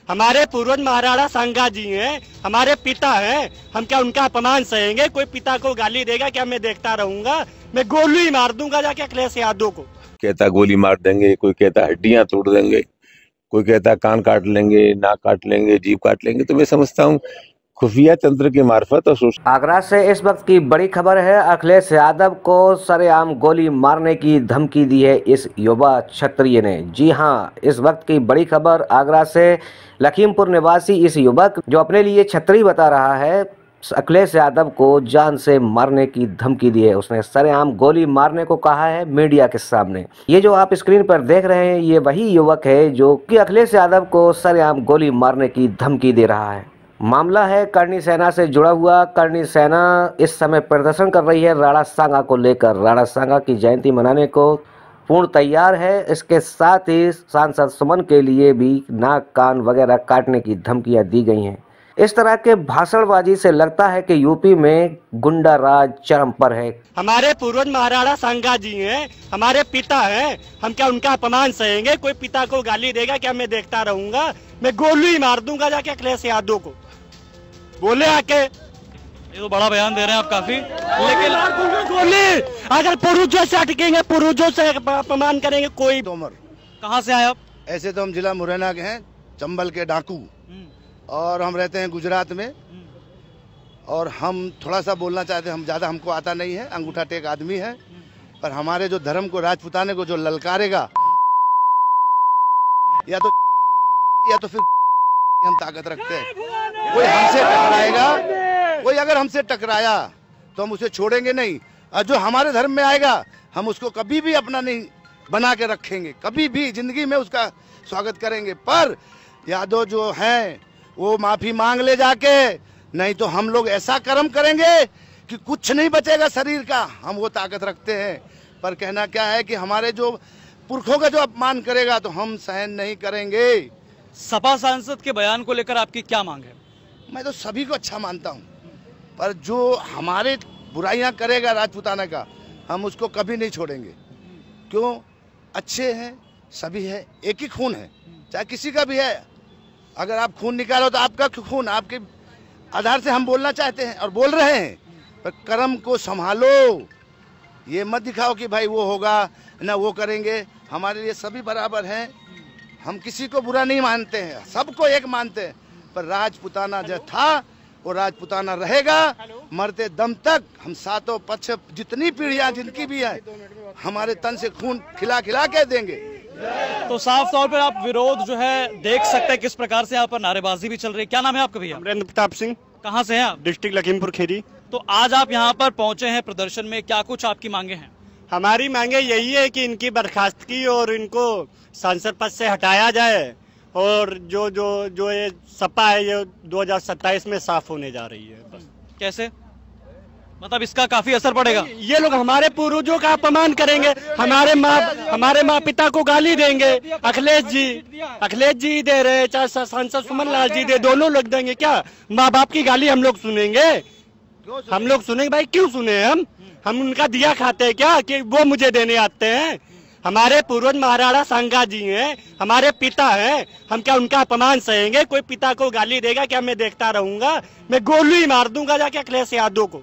हमारे पूर्वज महाराणा सांगा जी हैं, हमारे पिता हैं, हम क्या उनका अपमान सहेंगे? कोई पिता को गाली देगा क्या? मैं देखता रहूंगा? मैं गोली ही मार दूंगा जाके अखिलेश यादव को। कहता गोली मार देंगे, कोई कहता हड्डियां तोड़ देंगे, कोई कहता कान काट लेंगे, नाक काट लेंगे, जीभ काट लेंगे। तो मैं समझता हूँ खुफिया तंत्र के मार्फत और आगरा से इस वक्त की बड़ी खबर है। अखिलेश यादव को सरेआम गोली मारने की धमकी दी है इस युवा क्षत्रिय ने। जी हां, इस वक्त की बड़ी खबर आगरा से। लखीमपुर निवासी इस युवक जो अपने लिए क्षत्रिय बता रहा है, अखिलेश यादव को जान से मारने की धमकी दी है। उसने सरेआम गोली मारने को कहा है मीडिया के सामने। ये जो आप स्क्रीन पर देख रहे हैं, ये वही युवक है जो कि अखिलेश यादव को सरेआम गोली मारने की धमकी दे रहा है। मामला है करनी सेना से जुड़ा हुआ। करनी सेना इस समय प्रदर्शन कर रही है राणा सांगा को लेकर। राणा सांगा की जयंती मनाने को पूर्ण तैयार है। इसके साथ ही सांसद सुमन के लिए भी नाक कान वगैरह काटने की धमकियां दी गई हैं। इस तरह के भाषणबाजी से लगता है कि यूपी में गुंडा राज चरम पर है। हमारे पूर्वज महाराणा सांगा जी हैं, हमारे पिता हैं, हम क्या उनका अपमान सहेंगे? कोई पिता को गाली देगा क्या? मैं देखता रहूंगा? मैं गोली ही मार दूंगा जाके अखिलेश यादव को। बोले आके, ये तो बड़ा बयान दे रहे हैं आप काफी, लेकिन गोली अगर पूर्वजों से अटकेंगे, पूर्वजों से अपमान करेंगे कोई। तोमर, कहाँ से आए आप? ऐसे तो हम जिला मुरैना के हैं, चंबल के डाकू, और हम रहते हैं गुजरात में। और हम थोड़ा सा बोलना चाहते हैं, हम ज़्यादा हमको आता नहीं है, अंगूठा टेक आदमी है, पर हमारे जो धर्म को, राजपुताने को जो ललकारेगा, या तो फिर हम ताकत रखते हैं। कोई हमसे टकराएगा, कोई अगर हमसे टकराया तो हम उसे छोड़ेंगे नहीं, और जो हमारे धर्म में आएगा हम उसको कभी भी अपना नहीं बना के रखेंगे, कभी भी जिंदगी में उसका स्वागत करेंगे। पर यादव जो हैं वो माफी मांग ले जाके, नहीं तो हम लोग ऐसा कर्म करेंगे कि कुछ नहीं बचेगा शरीर का। हम वो ताकत रखते हैं, पर कहना क्या है कि हमारे जो पुरखों का जो अपमान करेगा तो हम सहन नहीं करेंगे। सपा सांसद के बयान को लेकर आपकी क्या मांग है? मैं तो सभी को अच्छा मानता हूँ, पर जो हमारे बुराइयां करेगा राजपुताना का, हम उसको कभी नहीं छोड़ेंगे। क्यों? अच्छे हैं, सभी है, एक ही खून है, चाहे किसी का भी है। अगर आप खून निकालो तो आपका खून, आपके आधार से हम बोलना चाहते हैं और बोल रहे हैं, पर कर्म को संभालो। ये मत दिखाओ कि भाई वो होगा ना, वो करेंगे। हमारे लिए सभी बराबर हैं, हम किसी को बुरा नहीं मानते हैं, सबको एक मानते हैं। पर राजपुताना जो था वो राजपुताना रहेगा मरते दम तक। हम सातों पक्ष जितनी पीढ़ियां जिनकी भी है, हमारे तन से खून खिला खिला के देंगे। तो साफ तौर पर आप विरोध जो है देख सकते हैं किस प्रकार से यहाँ पर नारेबाजी भी चल रही है। क्या नाम है आपका भैया? अमरेंद्र प्रताप सिंह। कहाँ से हैं आप? डिस्ट्रिक्ट लखीमपुर खीरी। तो आज आप यहाँ पर पहुंचे हैं प्रदर्शन में, क्या कुछ आपकी मांगे हैं? हमारी मांगे यही है कि इनकी बर्खास्तगी और इनको सांसद पद से हटाया जाए, और जो ये सपा है ये 2027 में साफ होने जा रही है। बस। कैसे? मतलब इसका काफी असर पड़ेगा। ये लोग हमारे पूर्वजों का अपमान करेंगे, हमारे माँ पिता को गाली देंगे। अखिलेश जी दे रहे, चाहे सांसद सुमन लाल जी दे, दोनों लोग देंगे। क्या माँ बाप की गाली हम लोग सुनेंगे? हम लोग सुनेंगे भाई? क्यों सुने? हम उनका दिया खाते हैं क्या कि वो मुझे देने आते हैं? हमारे पूर्वज महाराणा सांगा जी हैं, हमारे पिता हैं, हम क्या उनका अपमान सहेंगे? कोई पिता को गाली देगा क्या? मैं देखता रहूंगा? मैं गोली ही मार दूंगा जाके अखिलेश यादव को।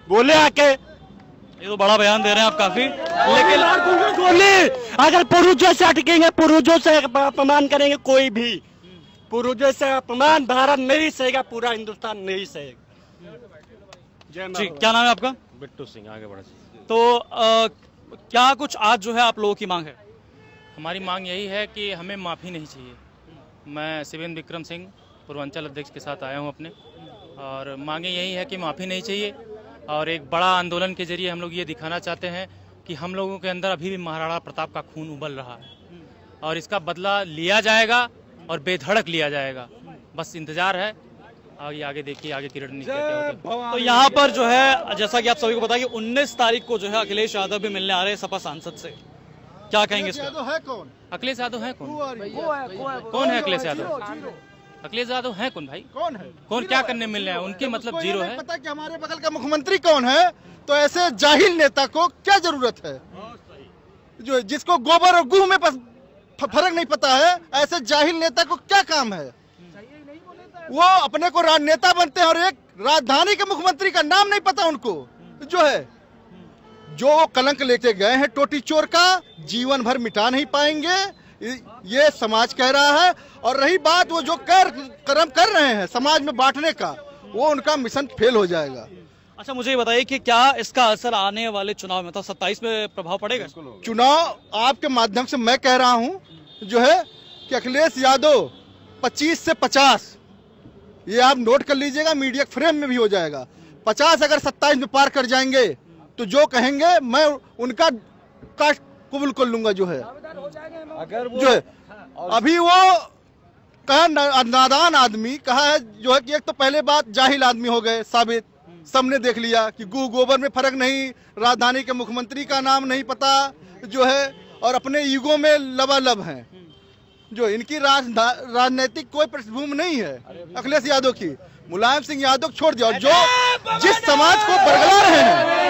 बोले आके, ये तो बड़ा बयान दे रहे हैं आप काफी, लेकिन गोली अगर पूर्वजों से अटकेंगे, पूर्वजों से अपमान करेंगे कोई भी, पूर्वजों से अपमान भारत नहीं सहेगा, पूरा हिंदुस्तान नहीं सहेगा। जी, क्या नाम है आपका? बिट्टू सिंह। आगे बढ़ा। तो क्या कुछ आज जो है आप लोगों की मांग है? हमारी मांग यही है कि हमें माफ़ी नहीं चाहिए। मैं शिवेंद्र विक्रम सिंह पूर्वांचल अध्यक्ष के साथ आया हूं अपने, और मांगे यही है कि माफ़ी नहीं चाहिए, और एक बड़ा आंदोलन के जरिए हम लोग ये दिखाना चाहते हैं कि हम लोगों के अंदर अभी भी महाराणा प्रताप का खून उबल रहा है, और इसका बदला लिया जाएगा और बेधड़क लिया जाएगा। बस इंतजार है, आगे देखिए आगे की रणनीति क्या होती है। तो यहाँ पर जो है जैसा कि आप सभी को पता है कि 19 तारीख को जो है अखिलेश यादव भी मिलने आ रहे हैं सपा सांसद से। क्या कहेंगे इस पर? है कौन? अखिलेश यादव है कौन? कौन है अखिलेश यादव? अखिलेश यादव है कौन भाई? कौन है? कौन क्या करने मिल रहे हैं? उनके मतलब जीरो है। पता कि हमारे बगल का मुख्यमंत्री कौन है? तो ऐसे जाहिल नेता को क्या जरूरत है, जो जिसको गोबर और गुह में फर्क नहीं पता है, ऐसे जाहिल नेता को क्या काम है। वो अपने को राजनेता बनते हैं और एक राजधानी के मुख्यमंत्री का नाम नहीं पता उनको। जो है जो कलंक लेके गए हैं टोटी चोर का, जीवन भर मिटा नहीं पाएंगे, ये समाज कह रहा है। और रही बात वो जो कर्म कर रहे हैं समाज में बांटने का, वो उनका मिशन फेल हो जाएगा। अच्छा, मुझे ये बताइए कि क्या इसका असर आने वाले चुनाव में, मतलब 27 में प्रभाव पड़ेगा? चुनाव आपके माध्यम से मैं कह रहा हूं जो है कि अखिलेश यादव 25 से 50, ये आप नोट कर लीजिएगा, मीडिया फ्रेम में भी हो जाएगा। 50 अगर 27 में पार कर जाएंगे तो जो कहेंगे मैं उनका कास्ट कबूल कर लूंगा। जो है अगर जो है अभी वो कहा नादान आदमी कहा है जो है कि एक तो पहले बात जाहिल आदमी हो गए साबित, सबने देख लिया कि गोबर में फर्क नहीं, राजधानी के मुख्यमंत्री का नाम नहीं पता जो है, और अपने ईगो में लबालब हैं। जो इनकी राजनीतिक कोई पृष्ठभूमि नहीं है अखिलेश यादव की। मुलायम सिंह यादव छोड़ दिया, और जो जिस समाज को बरगला रहे हैं,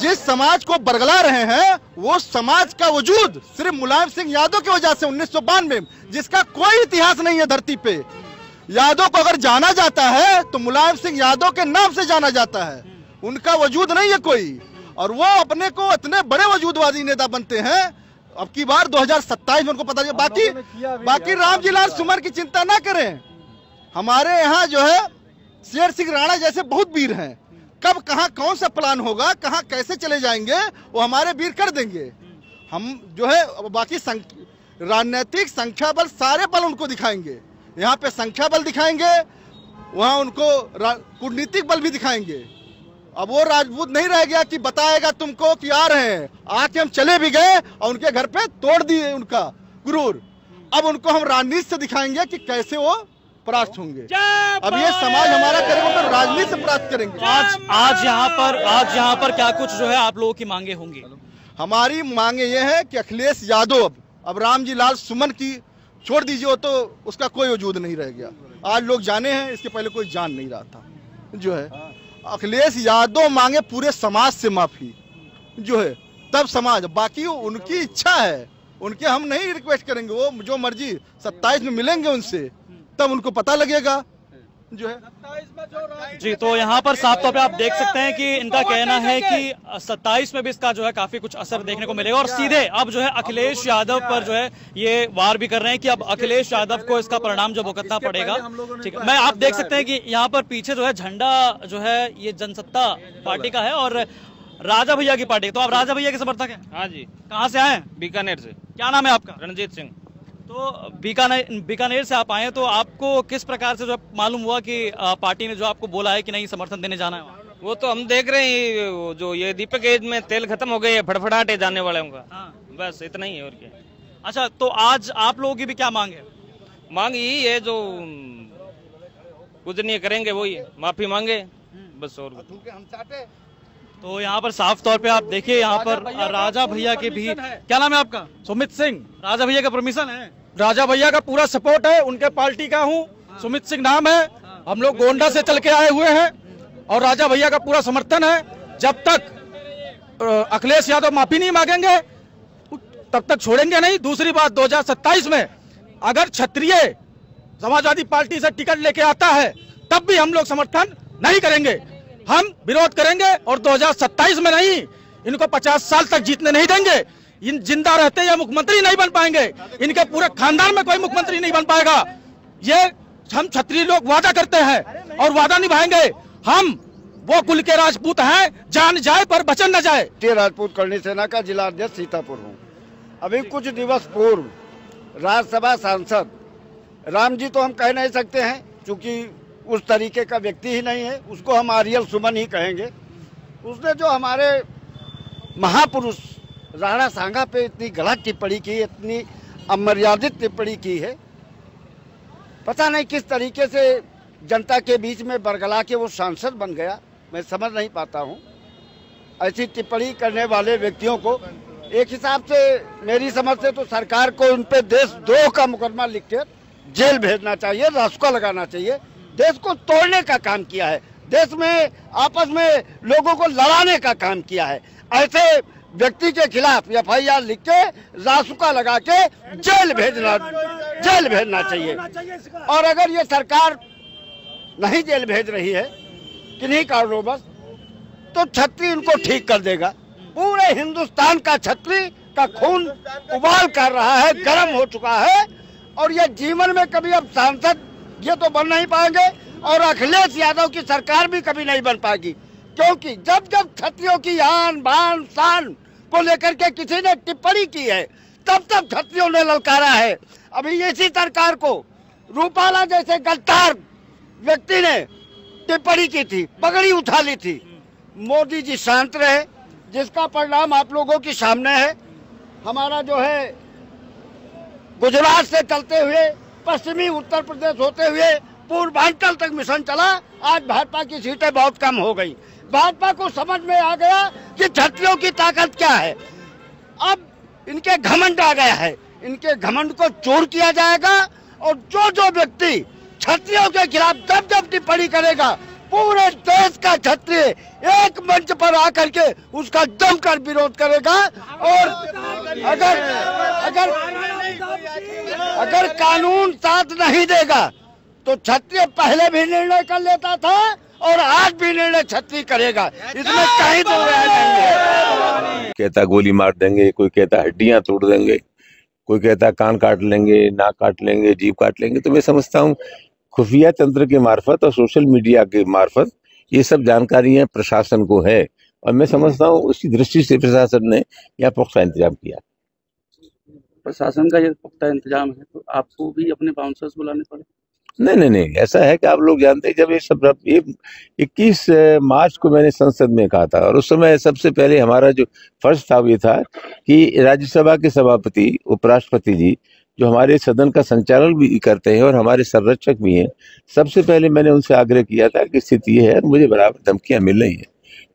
जिस समाज को बरगला रहे हैं, वो समाज का वजूद सिर्फ मुलायम सिंह यादव की वजह से 1992 जिसका कोई इतिहास नहीं है धरती पे। यादव को अगर जाना जाता है तो मुलायम सिंह यादव के नाम से जाना जाता है, उनका वजूद नहीं है कोई, और वो अपने को इतने बड़े वजूदवादी नेता बनते हैं। अब की बार 2027 में उनको पता चले। बाकी रामजी लाल सुमन की चिंता ना करें, हमारे यहाँ जो है शेर सिंह राणा जैसे बहुत वीर हैं। कब कहाँ कौन सा प्लान होगा, कहाँ कैसे चले जाएंगे, वो हमारे वीर कर देंगे। हम जो है बाकी राजनीतिक संख्या बल, सारे बल उनको दिखाएंगे। यहाँ पे संख्या बल दिखाएंगे, वहाँ उनको कूटनीतिक बल भी दिखाएंगे। अब वो राजपूत नहीं रह गया कि बताएगा तुमको कि आ रहे हैं, आके हम चले भी गए और उनके घर पे तोड़ दिए उनका गुरूर। अब उनको हम राजनीति से दिखाएंगे कि कैसे वो परास्त होंगे। अब ये समाज हमारा करेगा तो राजनीति से परास्त करेंगे। आज यहाँ पर क्या कुछ जो है आप लोगों की मांगे होंगी? हमारी मांगे ये है कि अखिलेश यादव अब रामजी लाल सुमन की छोड़ दीजिए, तो उसका कोई वजूद नहीं रह गया। आज लोग जाने हैं, इसके पहले कोई जान नहीं रहा था। जो है अखिलेश यादव मांगे पूरे समाज से माफी, जो है तब समाज, बाकी उनकी इच्छा है, उनके हम नहीं रिक्वेस्ट करेंगे, वो जो मर्जी 27 में मिलेंगे उनसे, तब उनको पता लगेगा। जो है जी, तो यहाँ पर साफ तौर पे आप देख सकते हैं कि इनका कहना है कि 27 में भी इसका जो है काफी कुछ असर देखने को मिलेगा, और सीधे अब जो है अखिलेश यादव पर जो है ये वार भी कर रहे हैं कि अब अखिलेश यादव को इसका परिणाम जो भुगतना पड़ेगा। ठीक है, मैं आप देख सकते हैं कि यहाँ पर पीछे जो है झंडा जो है ये जनसत्ता पार्टी का है और राजा भैया की पार्टी। तो आप राजा भैया के समर्थक हैं? हाँ जी। कहाँ से आए हैं? बीकानेर से। क्या नाम है आपका? रणजीत सिंह। तो बीकानेर से आप आए, तो आपको किस प्रकार से जो मालूम हुआ कि पार्टी ने जो आपको बोला है कि नहीं समर्थन देने जाना है? वो तो हम देख रहे हैं, जो ये दीपक एज में तेल खत्म हो गए है, फड़फड़ाटे जाने वाले का। हाँ। बस इतना ही है और क्या। अच्छा, तो आज आप लोगों की भी क्या मांग है? मांग यही है, जो कुछ नहीं करेंगे वही माफी मांगे बस। और तो यहाँ पर साफ तौर पे आप देखिए, यहाँ पर राजा भैया के भी, क्या नाम है आपका? सुमित सिंह। राजा भैया का परमिशन है? राजा भैया का पूरा सपोर्ट है, उनके पार्टी का हूँ। सुमित सिंह नाम है, हम लोग गोंडा से चल के आए हुए हैं और राजा भैया का पूरा समर्थन है। जब तक अखिलेश यादव माफी नहीं मांगेंगे तब तक छोड़ेंगे नहीं। दूसरी बात, 2027 में अगर क्षत्रिय समाजवादी पार्टी से टिकट लेके आता है तब भी हम लोग समर्थन नहीं करेंगे, हम विरोध करेंगे। और 2027 में नहीं, इनको 50 साल तक जीतने नहीं देंगे। इन जिंदा रहते या मुख्यमंत्री नहीं बन पाएंगे, इनके पूरे खानदान में कोई मुख्यमंत्री नहीं बन पाएगा। ये हम क्षत्रिय लोग वादा करते हैं और वादा निभाएंगे। हम वो कुल के राजपूत हैं, जान जाए पर बचन न जाए। राजपूत करणी सेना का जिला अध्यक्ष सीतापुर हूँ। अभी कुछ दिवस पूर्व राज्यसभा सांसद राम जी तो हम कह नहीं सकते हैं, क्योंकि उस तरीके का व्यक्ति ही नहीं है, उसको हम आरियल सुमन ही कहेंगे। उसने जो हमारे महापुरुष राणा सांगा पे इतनी गलत टिप्पणी की, इतनी अमर्यादित टिप्पणी की है, पता नहीं किस तरीके से जनता के बीच में बरगला के वो सांसद बन गया, मैं समझ नहीं पाता हूँ। ऐसी टिप्पणी करने वाले व्यक्तियों को एक हिसाब से, मेरी समझ से तो सरकार को उन पे देशद्रोह का मुकदमा लिख के जेल भेजना चाहिए, रासुका लगाना चाहिए। देश को तोड़ने का काम किया है, देश में आपस में लोगों को लड़ाने का काम किया है। ऐसे व्यक्ति के खिलाफ FIR लिख के रासुका लगा के जेल भेजना चाहिए। और अगर ये सरकार नहीं जेल भेज रही है किन्हीं कारणों बस, तो छतरी इनको ठीक कर देगा। पूरे हिंदुस्तान का छतरी का खून उबाल कर रहा है, गर्म हो चुका है, और ये जीवन में कभी अब सांसद ये तो बन नहीं पाएंगे, और अखिलेश यादव की सरकार भी कभी नहीं बन पाएगी, क्योंकि जब जब छत्रियों की आन बान शान को लेकर के किसी ने टिप्पणी की है, तब तब छत्रियों ने ललकारा है। अभी इसी सरकार को रूपाला जैसे गद्दार व्यक्ति ने टिप्पणी की थी, पगड़ी उठा ली थी। मोदी जी शांत रहे, जिसका परिणाम आप लोगों के सामने है। हमारा जो है गुजरात से चलते हुए पश्चिमी उत्तर प्रदेश होते हुए पूर्वांचल तक मिशन चला। आज भाजपा की सीटें बहुत कम हो गई। भाजपा को समझ में आ गया कि छत्रियों की ताकत क्या है। अब इनके घमंड आ गया है, इनके घमंड को चूर किया जाएगा, और जो जो व्यक्ति छत्रियों के खिलाफ जब जब टिप्पणी करेगा, पूरे देश का क्षत्रिय एक मंच पर आकर के उसका जमकर विरोध करेगा। और अगर कानून साथ नहीं देगा तो क्षत्रिय पहले भी निर्णय कर लेता था, और आज भी निर्णय क्षत्रिय करेगा, इसमें कहीं दो राय नहीं है। कहता गोली मार देंगे, कोई कहता हड्डियां तोड़ देंगे, कोई कहता कान काट लेंगे, नाक काट लेंगे, जीभ काट लेंगे। तो मैं समझता हूँ खुफिया तंत्र के मार्फत और सोशल मीडिया के मार्फत ये सब जानकारियां प्रशासन को है, और मैं समझता हूँ उसी दृष्टि से प्रशासन ने यह पुख्ता इंतजाम किया। प्रशासन का ये पुख्ता इंतजाम है तो आपको भी अपने बाउंसर्स बुलाने पड़े? नहीं, ऐसा है कि आप लोग जानते हैं, जब ये सब 21 मार्च को मैंने संसद में कहा था, और उस समय सबसे पहले हमारा जो फर्ज था वो ये था कि राज्यसभा के सभापति उपराष्ट्रपति जी जो हमारे सदन का संचालन भी करते हैं और हमारे संरक्षक भी हैं, सबसे पहले मैंने उनसे आग्रह किया था कि स्थिति ये है, मुझे बराबर धमकियां मिल रही हैं।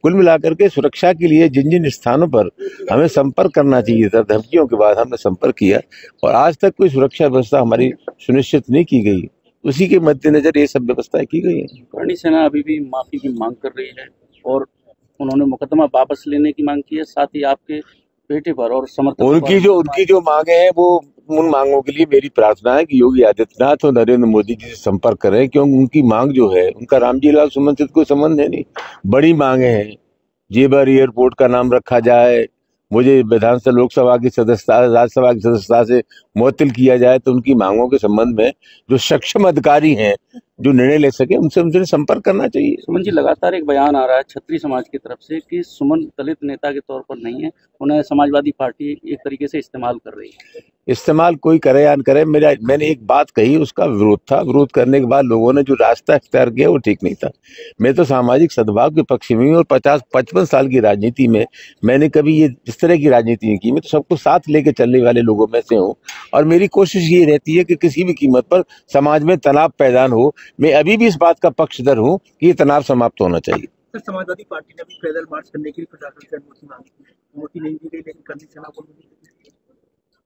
कुल मिलाकर के सुरक्षा के लिए जिन जिन स्थानों पर हमें संपर्क करना चाहिए था, धमकियों के बाद हमने संपर्क किया, और आज तक कोई सुरक्षा व्यवस्था हमारी सुनिश्चित नहीं की गई। उसी के मद्देनजर ये सब व्यवस्थाएं की गई हैं। करणी सेना अभी भी माफी की मांग कर रही है, और उन्होंने मुकदमा वापस लेने की मांग की है, साथ ही आपके बेटे पर और समर्थक उनकी जो मांगे हैं, वो उन मांगों के लिए मेरी प्रार्थना है कि योगी आदित्यनाथ और नरेंद्र मोदी जी से संपर्क करें, क्योंकि उनकी मांग जो है, उनका रामजी लाल सुमन से कोई संबंध है नहीं। बड़ी मांगे हैं, जेबर एयरपोर्ट का नाम रखा जाए, मुझे विधानसभा लोकसभा की सदस्यता राज्यसभा की सदस्यता से मुअत्तल किया जाए। तो उनकी मांगों के संबंध में जो सक्षम अधिकारी हैं जो निर्णय ले सके, उनसे संपर्क करना चाहिए। सुमन जी, लगातार एक बयान आ रहा है छत्री समाज की तरफ से कि सुमन दलित नेता के तौर पर नहीं है, उन्हें समाजवादी पार्टी एक तरीके से इस्तेमाल कर रही है। इस्तेमाल कोई करे या न करे, मैंने एक बात कही, उसका विरोध था। विरोध करने के बाद लोगों ने जो रास्ता इख्तियार किया वो ठीक नहीं था। मैं तो सामाजिक सद्भाव के पक्ष में हूँ, और 50-55 साल की राजनीति में मैंने कभी ये इस तरह की राजनीति नहीं की। मैं तो सबको साथ लेके चलने वाले लोगों में से हूँ, और मेरी कोशिश ये रहती है कि किसी भी कीमत पर समाज में तनाव पैदा हो। मैं अभी भी इस बात का पक्षधर हूँ कि ये तनाव समाप्त होना चाहिए। सर, समाजवादी पार्टी ने भी पैदल मार्च करने के लिए प्रशासन से अनुमति मांगी, अनुमति नहीं दी गई, लेकिन करणी सेना को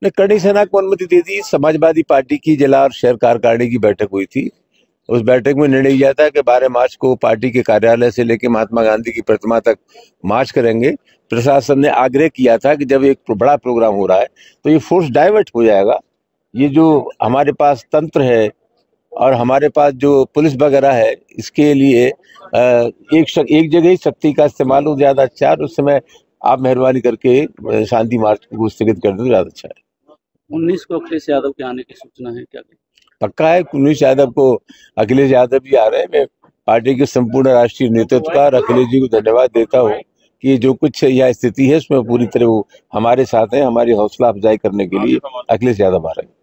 ने करणी सेना को अनुमति दे दी। समाजवादी पार्टी की जिला और शहर कार्यकारिणी की बैठक हुई थी। उस बैठक में निर्णय लिया था कि 12 मार्च को पार्टी के कार्यालय से लेकर महात्मा गांधी की प्रतिमा तक मार्च करेंगे। प्रशासन ने आग्रह किया था कि जब एक बड़ा प्रोग्राम हो रहा है तो ये फोर्स डाइवर्ट हो जाएगा। ये जो हमारे पास तंत्र है और हमारे पास जो पुलिस वगैरह है, इसके लिए एक जगह ही शक्ति का इस्तेमाल हो ज्यादा अच्छा है। उस समय आप मेहरबानी करके शांति मार्च को स्थगित कर दो, ज्यादा अच्छा है। 19 को अखिलेश यादव के आने की सूचना है क्या? पक्का है, 19 यादव को अखिलेश यादव भी आ रहे हैं। मैं पार्टी के संपूर्ण राष्ट्रीय नेतृत्व का अखिलेश जी को धन्यवाद देता हूँ कि जो कुछ यह स्थिति है उसमें पूरी तरह वो हमारे साथ हैं। हमारी हौसला अफजाई करने के लिए अखिलेश यादव आ रहे हैं।